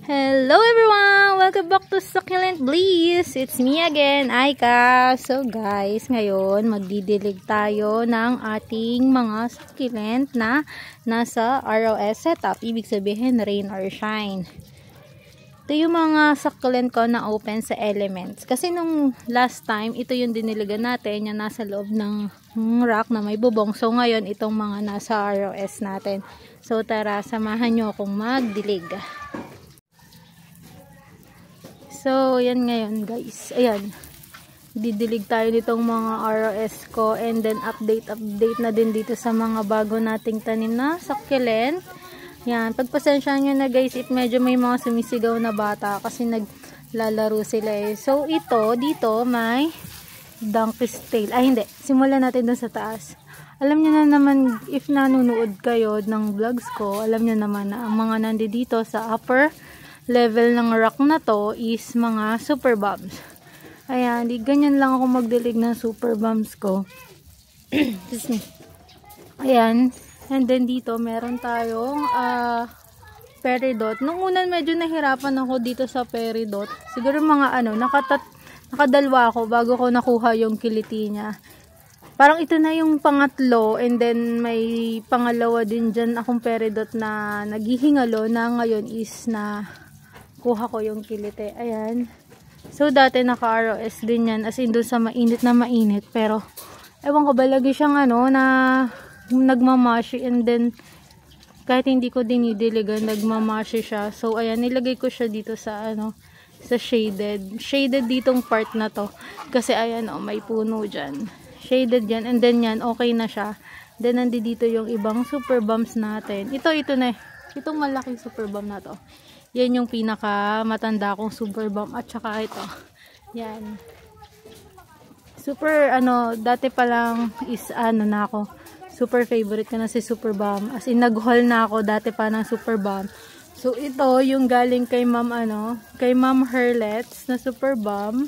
Hello everyone! Welcome back to Succulent Bliss! It's me again, Aika. So guys, ngayon magdidilig tayo ng ating mga succulent na nasa ROS setup. Ibig sabihin, rain or shine. Ito yung mga succulent ko na open sa elements. Kasi nung last time, ito yung diniligan natin, yung nasa loob ng rack na may bubong. So ngayon, itong mga nasa ROS natin. So tara, samahan nyo akong magdilig. So, yan ngayon guys. Ayan. Didilig tayo nitong mga ROS ko. And then, update na din dito sa mga bago nating tanim na succulent. Yan. Pagpasensyahan nyo na guys, medyo may mga sumisigaw na bata kasi naglalaro sila eh. So, ito, dito may donkey's tail. Ay, hindi. Simulan natin dun sa taas. Alam nyo na naman, if nanonood kayo ng vlogs ko, alam nyo naman na ang mga nandito sa upper level ng rock na to is mga super bombs. Ayan, di ganyan lang ako magdilig ng super bombs ko. Ayan, and then dito meron tayong peridot. Nung unan medyo nahirapan ako dito sa peridot. Siguro mga nakadalwa ako bago ko nakuha yung kiliti niya. Parang ito na yung pangatlo, and then may pangalawa din dyan akong peridot na naghihingalo na ngayon is na kuha ko yung kilite. Ayan. So, dati naka-ROS din yan. As in, doon sa mainit na mainit. Pero, ewan ko ba, lagi siyang na nagmamashi. And then, kahit hindi ko dinidiligan, nagmamashi siya. So, ayan, nilagay ko siya dito sa, sa shaded. Shaded ditong part na to. Kasi, ayan, may puno dyan. Shaded yan. And then, yan, okay na siya. Then, nandito yung ibang super bombs natin. Ito na. Itong malaking super bomb na to. Yan yung pinaka matanda kong super bomb. At saka ito. Yan. Super, dati pa lang is, na ako. Super favorite ko na si super bomb. As in, nag-haul na ako dati pa ng super bomb. So, ito, yung galing kay ma'am, kay ma'am Herlets na super bomb.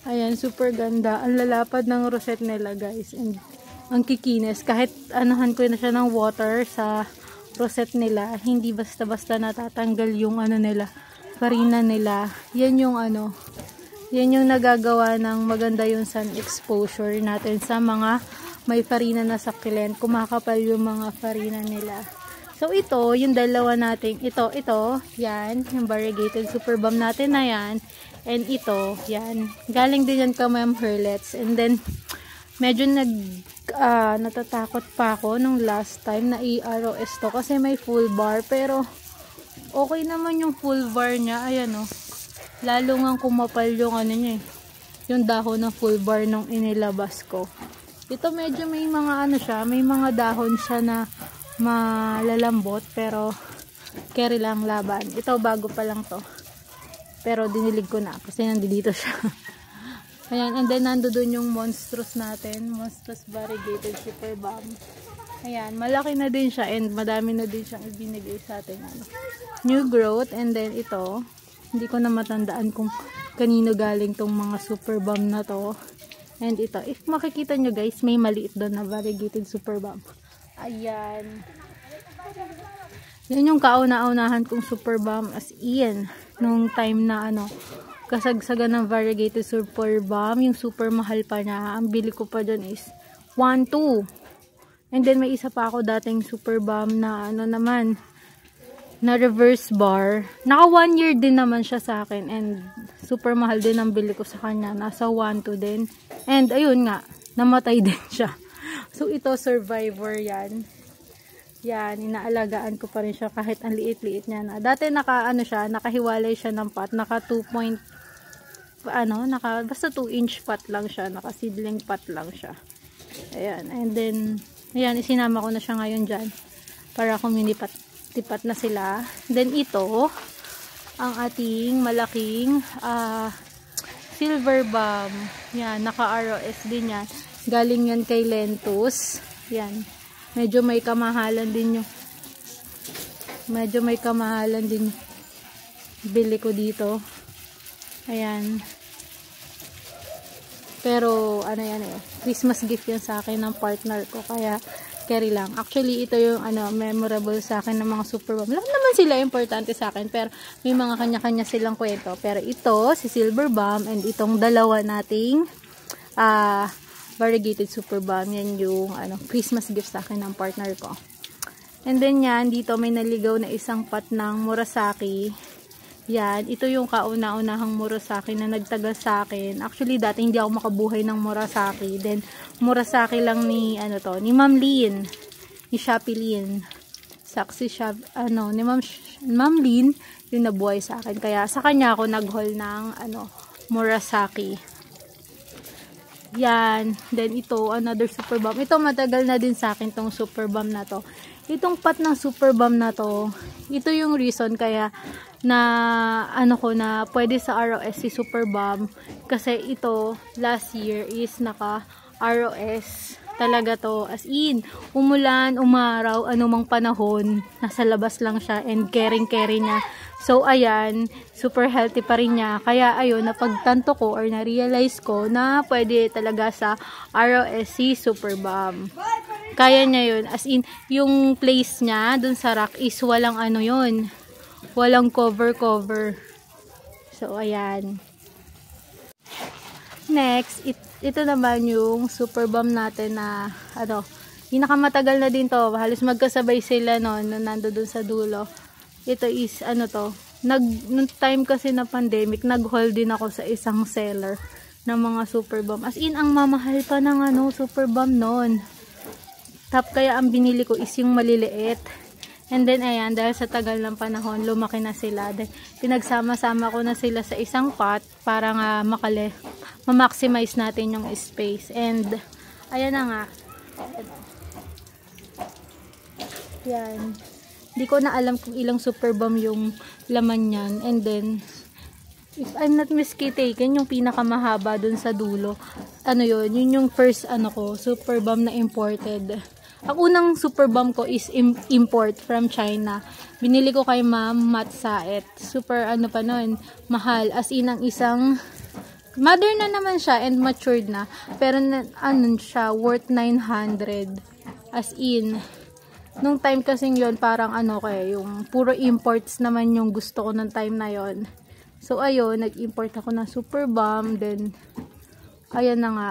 Ayan, super ganda. Ang lalapad ng rosette nila, guys. And, ang kikinis. Kahit, anuhan ko na siya ng water sa rosette nila, hindi basta-basta natatanggal yung nila, farina nila. Yan yung yan yung nagagawa ng maganda yung sun exposure natin sa mga may farina na succulent. Kumakapal yung mga farina nila. So ito, yung dalawa nating, ito, yan, yung variegated super bomb natin na yan. And ito, yan. Galing din yan ka Ma'am Herlets. And then, medyo natatakot pa ako nung last time na i-ROS to kasi may full bar, pero okay naman yung full bar niya. Ayan lalo nga kumapal yung niya yung dahon ng full bar nung inilabas ko. Ito medyo may mga siya, may mga dahon siya na malalambot, pero carry lang laban. Ito bago pa lang to, pero dinilig ko na kasi nandito siya. Ayan, and then nandoon yung monstrous natin. Monstrous variegated super bomb. Ayan, malaki na din siya and madami na din siyang ibinigay sa atin. New growth. And then ito, hindi ko na matandaan kung kanino galing tong mga super bomb na to. And ito, if makikita nyo guys, may maliit doon na variegated super bomb. Ayan. Yan yung kauna-unahan kong super bomb as in. Nung time na kasagsagan ng variegated super bomb, yung super mahal pa niya. Ang bili ko pa dyan is 1-2. And then may isa pa ako dating super bomb na naman, na reverse bar. Naka 1 year din naman siya sa akin, and super mahal din ang bili ko sa kanya. Nasa 1-2 din. And ayun nga, namatay din siya. So ito, survivor yan. Yan, inaalagaan ko pa rin siya kahit ang liit-liit niya na. Dati nakahiwalay siya ng pot, naka 2 basta 2 inch pot lang siya, naka seedling pot lang siya. Ayan, and then ayan, isinama ko na siya ngayon dyan para tipat na sila. Then ito ang ating malaking silver bomb. Yan, naka ROS din yan. Galing yan kay Lentus. Yan, medyo may kamahalan din bili ko dito. Ayan. Pero, Christmas gift yan sa akin ng partner ko. Kaya, carry lang. Actually, ito yung memorable sa akin ng mga super bomb. Lahat naman sila importante sa akin, pero may mga kanya-kanya silang kwento. Pero ito, si Silver Bomb, and itong dalawa nating variegated super bomb, yan yung Christmas gift sa akin ng partner ko. And then yan, dito may naligaw na isang pot ng Murasaki. Yan, ito yung kauna-unahang Murasaki na nagtagal sa akin. Actually, dati hindi ako makabuhay ng Murasaki. Then, Murasaki lang ni, ni Ma'am Lynn. Ni Shopee Lynn. Saksi siya, ni Ma'am Lynn, yung nabuhay sa akin. Kaya, sa kanya ako nag-haul ng, Murasaki. Yan. Then, ito, another super bomb. Ito, matagal na din sa akin tong super bomb na to. Itong pot ng super bomb na to, ito yung reason kaya na na pwede sa ROS si super bomb, kasi ito last year is naka ROS talaga to, as in umulan, umaraw, anumang panahon nasa labas lang siya, and carry niya. So ayan, super healthy pa rin niya. Kaya ayun, napagtanto ko or na-realize ko na pwede talaga sa ROS si super bomb. Kaya niya yun, as in yung place niya dun sa rack is walang yun, walang cover. So ayan. Next, ito naman yung super bomb natin na pinakamatagal na din to, halos magkasabay sila nung nando dun sa dulo. Ito is nung time kasi na pandemic, nag-haul din ako sa isang seller ng mga super bomb. As in, ang mamahal pa ng super bomb noon. Kaya ang binili ko is yung maliliit. And then, ayan, dahil sa tagal ng panahon, lumaki na sila. Then, pinagsama-sama ko na sila sa isang pot para nga ma-maximize natin yung space. And, ayan na nga. Yan. Di ko na alam kung ilang super bomb yung laman yan. And then, if I'm not mistaken, yung pinakamahaba dun sa dulo, yun yung first super bomb na imported. Ang unang super bomb ko is import from China. Binili ko kay Ma'am Matsaet. Super pa nun, mahal. As in, ang isang mother na naman siya and matured na. Pero siya, worth 900. As in, nung time kasing yon, parang yung puro imports naman yung gusto ko nung time na yon. So ayun, nag-import ako ng super bomb. Then, ayan na nga,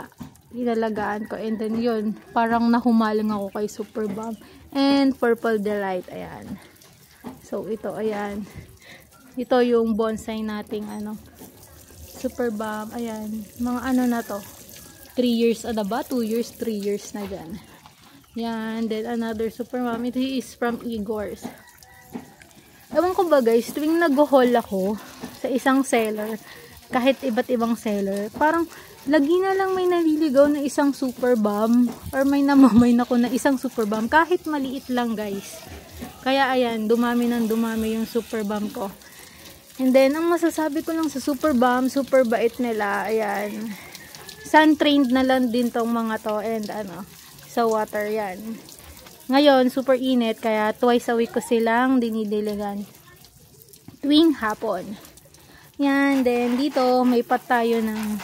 inalagaan ko, and then yun, parang nahumaling ako kay super bomb and purple delight. Ayan, so ito, ayan, ito yung bonsai nating super bomb. Ayan, mga na to, 3 years ba? 2 years, 3 years na dyan. Yan, then another super bomb, ito is from Igor's. Ewan ko ba guys, tuwing nag-haul ako sa isang seller, kahit iba't ibang seller, parang lagi na lang may naliligaw na isang super bomb or may namamay na ko na isang super bomb, kahit maliit lang guys. Kaya ayan, dumami yung super bomb ko. And then, ang masasabi ko lang sa super bomb, super bait nila. Ayan, sun trained na lang din tong mga to, and sa water yan. Ngayon, super init, kaya twice a week ko silang dinidiligan tuwing hapon. Yan, then dito may pat tayo ng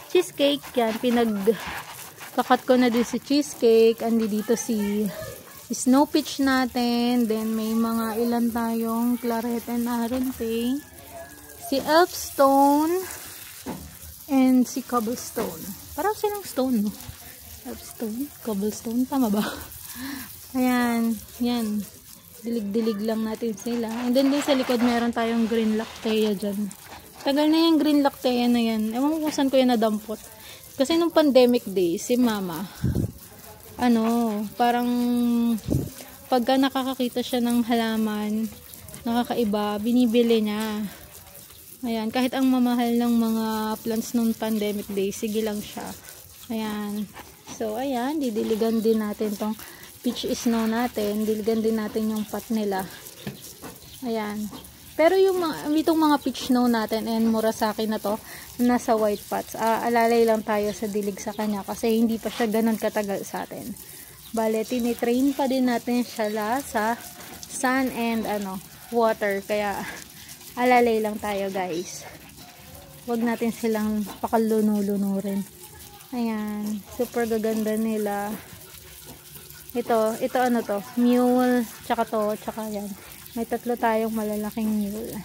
cheesecake. Yan, pinagkakat ko na din si cheesecake. Andi dito si snow peach natin. Then may mga ilan tayong claret and arente, si elfstone, and si cobblestone. Parang silang stone, no? Elfstone, cobblestone, tama ba? Ayan, yan. Dilig-dilig lang natin sila. And then din sa likod meron tayong green lactea dyan. Tagal na yung green lactea na yan. Ewan ko kung saan ko yan nadampot. Kasi nung pandemic days, si mama, parang pagka nakakakita siya ng halaman, nakakaiba, binibili niya. Ayan, kahit ang mamahal ng mga plants nung pandemic days, sige lang siya. Ayan. So, ayan, didiligan din natin tong peach snow natin. Diligan din natin yung pot nila. Ayan. Pero itong mga peach snow natin and Murasaki na to, nasa white pots. Alalay lang tayo sa dilig sa kanya kasi hindi pa siya ganun katagal sa atin. Bale, tinitrain pa din natin siya sa sun and water. Kaya, alalay lang tayo guys. Huwag natin silang pakaluno-luno rin. Ayan. Super gaganda nila. Ito ano to? Mule, tsaka to, tsaka yan. May tatlo tayong malalaking mule.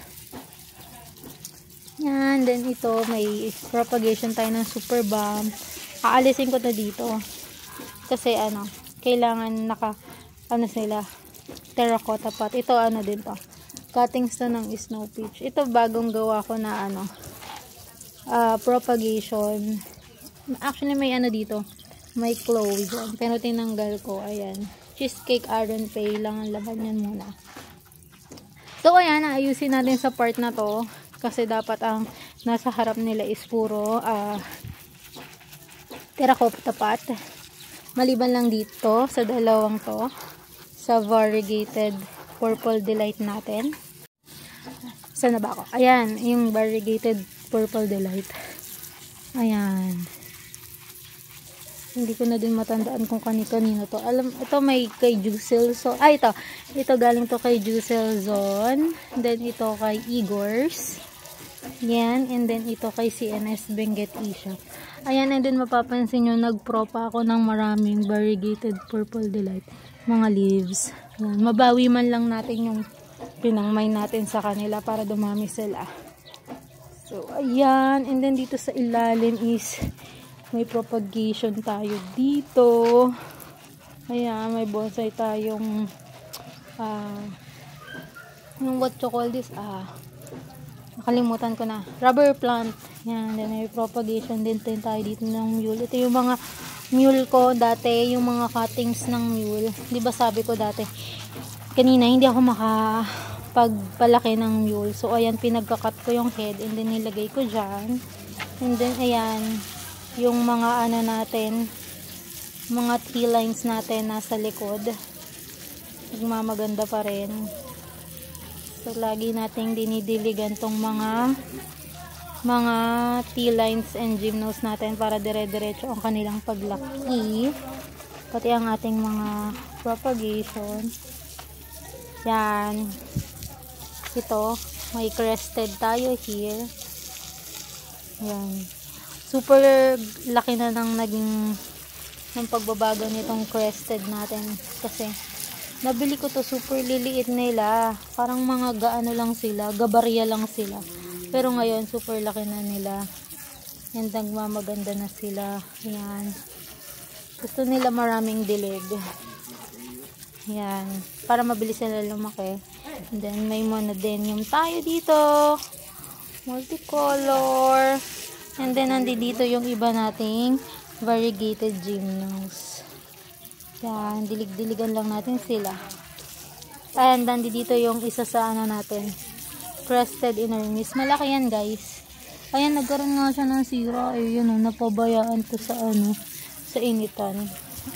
Yan, then ito, may propagation tayo ng super bomb. Aalisin ko na dito. Kasi ano, kailangan sila, terracotta pot. Ito ano din to. Cuttings to ng snow peach. Ito bagong gawa ko na ano, propagation. Actually may ano dito, may Chloe dyan. Pero tinanggal ko, ayan. Cheesecake Aron Pay lang ang laban yan muna. So ayan, ayusin natin sa part na to. Kasi dapat ang nasa harap nila is puro terracotta pot. Maliban lang dito sa dalawang to, sa variegated purple delight natin. Saan na ba ako? Ayan, yung variegated purple delight. Ayan. Hindi ko na din matandaan kung kani-kanino to. Ito may kay Juicel. So, ito galing to kay Juicel Zone. Then ito kay Igor's. Yan, and then ito kay CNS Benguet Isha. Ayan, and then mapapansin nyo, nagpropa ako ng maraming variegated purple delight. Mga leaves. Yan, mabawi man lang natin yung pinangmay natin sa kanila para dumami sila. So, ayan, and then dito sa ilalim is may propagation tayo dito. Ayan, may bonsai tayong yung what you call this? Nakalimutan ko na. Rubber plant. Yan, then may propagation din tayo dito ng mule. Ito yung mga mule ko dati, yung mga cuttings ng mule. Di ba sabi ko dati, kanina hindi ako makapagpalaki ng mule. So, ayan, pinagkakat ko yung head and then nilagay ko dyan. And then, ayan, yung mga ano natin, mga tree lines natin nasa likod. Nagmamaganda pa rin. So, lagi nating dinidiligan tong mga T-lines and gymnos natin para dire-diretso ang kanilang paglaki. Pati ang ating mga propagation. Yan. Ito, may crested tayo here. Yan. Super laki na ng pagbabago nitong crested natin. Kasi, nabili ko to, super liliit nila. Parang mga gaano lang sila, gabarya lang sila. Pero ngayon, super laki na nila. And nagmamaganda na sila. Yan. Gusto nila maraming dilig. Yan. Para mabilis sila lumaki. And then, may monodenium tayo dito. Multicolor. And then, nandito yung iba nating variegated gymnos. Yan. Dilig-diligan lang natin sila. And nandito yung isa sa ano natin. Crested enormous. Malaki yan, guys. Ayan, nagkaroon nga siya ng sira. Ayun, napabayaan to sa sa initan.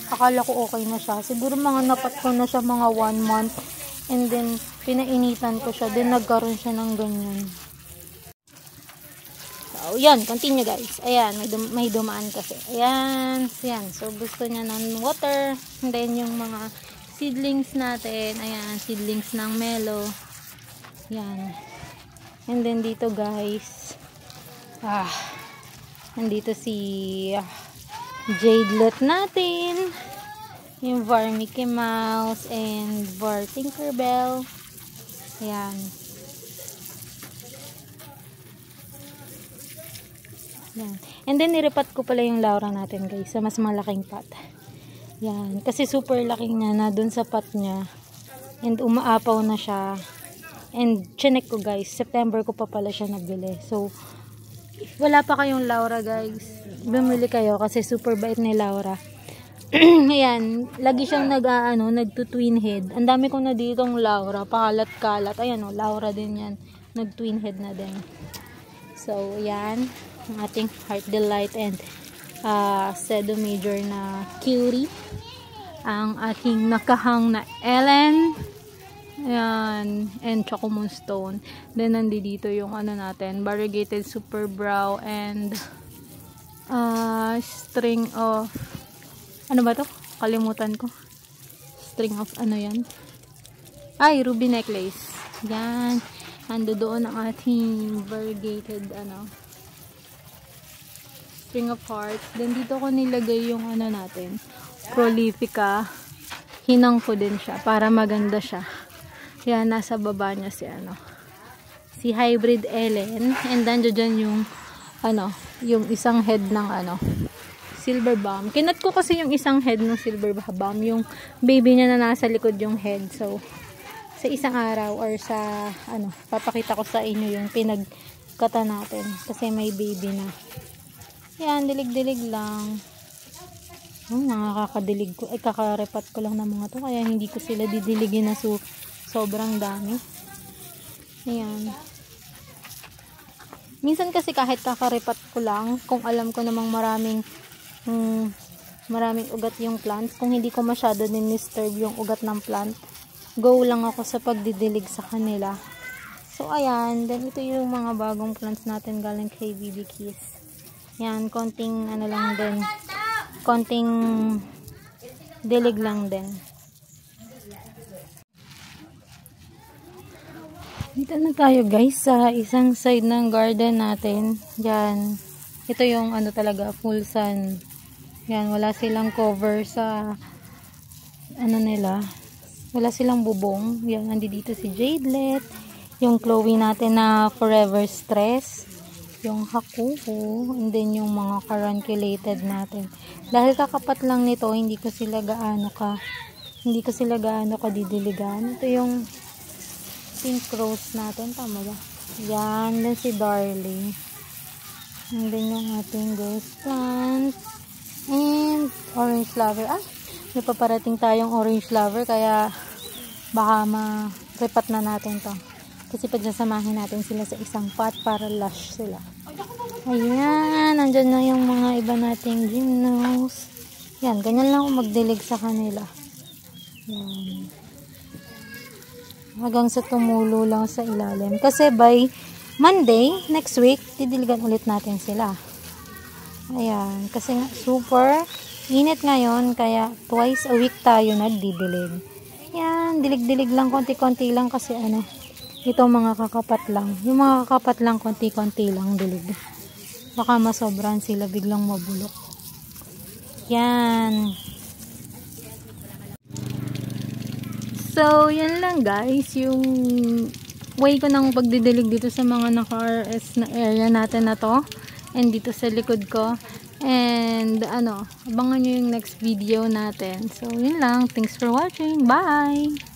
Akala ko okay na siya. Siguro mga napat ko na siya mga 1 month. And then, pinainitan ko siya. Then, nagkaroon siya ng ganyan. So, yan. Continue, guys. Ayan, may dumaan kasi. Ayan. Yan. So, gusto niya ng water. And then, yung mga seedlings natin. Ayan, seedlings ng mellow. Yan. And then dito guys, nandito si Jadelet natin, yung Var Mickey Mouse and Var Tinkerbell. Yan. Yan. And then niripat ko pala yung Laura natin guys sa mas malaking pot. Yan. Kasi super laki niya na dun sa pot niya. And umaapaw na siya. And chinek ko guys, September ko pa pala siya nabili. So, if wala pa kayong Laura guys, bumili kayo kasi super bait ni Laura. Ayan, lagi siyang nagtu-twin head. Ang dami ko na ditong Laura, pakalat-kalat. Ayan o, Laura din yan. Nag-twin head na din. So, ayan, ang ating Heart Delight and Pseudo Major na Curie. Ang ating nakahang na Ellen. Ayan, and Choco Moonstone. Then, nandito yung natin, variegated super brow and string of ano ba to? Kalimutan ko. String of yan? Ay, ruby necklace. Yan. Ando doon ang ating variegated string of hearts. Then, dito ko nilagay yung natin, Prolifica. hinang ko din siya para maganda siya. Kaya nasa baba niya si Hybrid Ellen, and then dyan yung yung isang head ng Silver Bomb. Kinat ko kasi yung isang head ng Silver Bomb, yung baby niya na nasa likod yung head. So sa isang araw or sa papakita ko sa inyo yung pinagkata natin kasi may baby na. Yan, dilig-dilig lang. Nakakadilig ko, kakarepat ko lang ng mga to, kaya hindi ko sila didiligin na sobrang dami. Ayan. Minsan kasi kahit kakarepat ko lang, kung alam ko namang maraming ugat yung plants, kung hindi ko masyado disturb yung ugat ng plant, go lang ako sa pagdidilig sa kanila. So ayan, then ito yung mga bagong plants natin galing kay BB Kiss. Yan, konting lang din, konting dilig lang din. Dito na tayo guys sa isang side ng garden natin. Yan, ito yung talaga full sun. Yan, wala silang cover sa nila, wala silang bubong. Yan, nandito si Jadelet, yung Chloe natin na Forever Stress, yung Hakuho, and then yung mga carunculated natin. Dahil kakapat lang nito, hindi ko sila gaano kadidiligan. Ito yung pink rose natin, tama ba? Yan, then si Darling. And then yung ating ghost plants and orange flower. May paparating tayong orange flower, kaya baka ma-repat na natin to. Kasi pagsasamahin natin sila sa isang pot para lush sila. Ayan, nandyan na yung mga iba nating gymnos. Yan, ganyan lang ako magdilig sa kanila. Yan. Hanggang sa tumulo lang sa ilalim. Kasi by Monday, next week, didiligan ulit natin sila. Ayan, kasi super init ngayon, kaya twice a week tayo nagdidilig. Yan, dilig-dilig lang, konti-konti lang kasi ito mga kakapat lang. Yung mga kakapat lang, konti-konti lang dilig. Baka masobran sila, biglang mabulok. Yan. So, yan lang guys, yung way ko ng pagdidilig dito sa mga naka-RS na area natin na to. And dito sa likod ko. And abangan nyo yung next video natin. So, yun lang. Thanks for watching. Bye!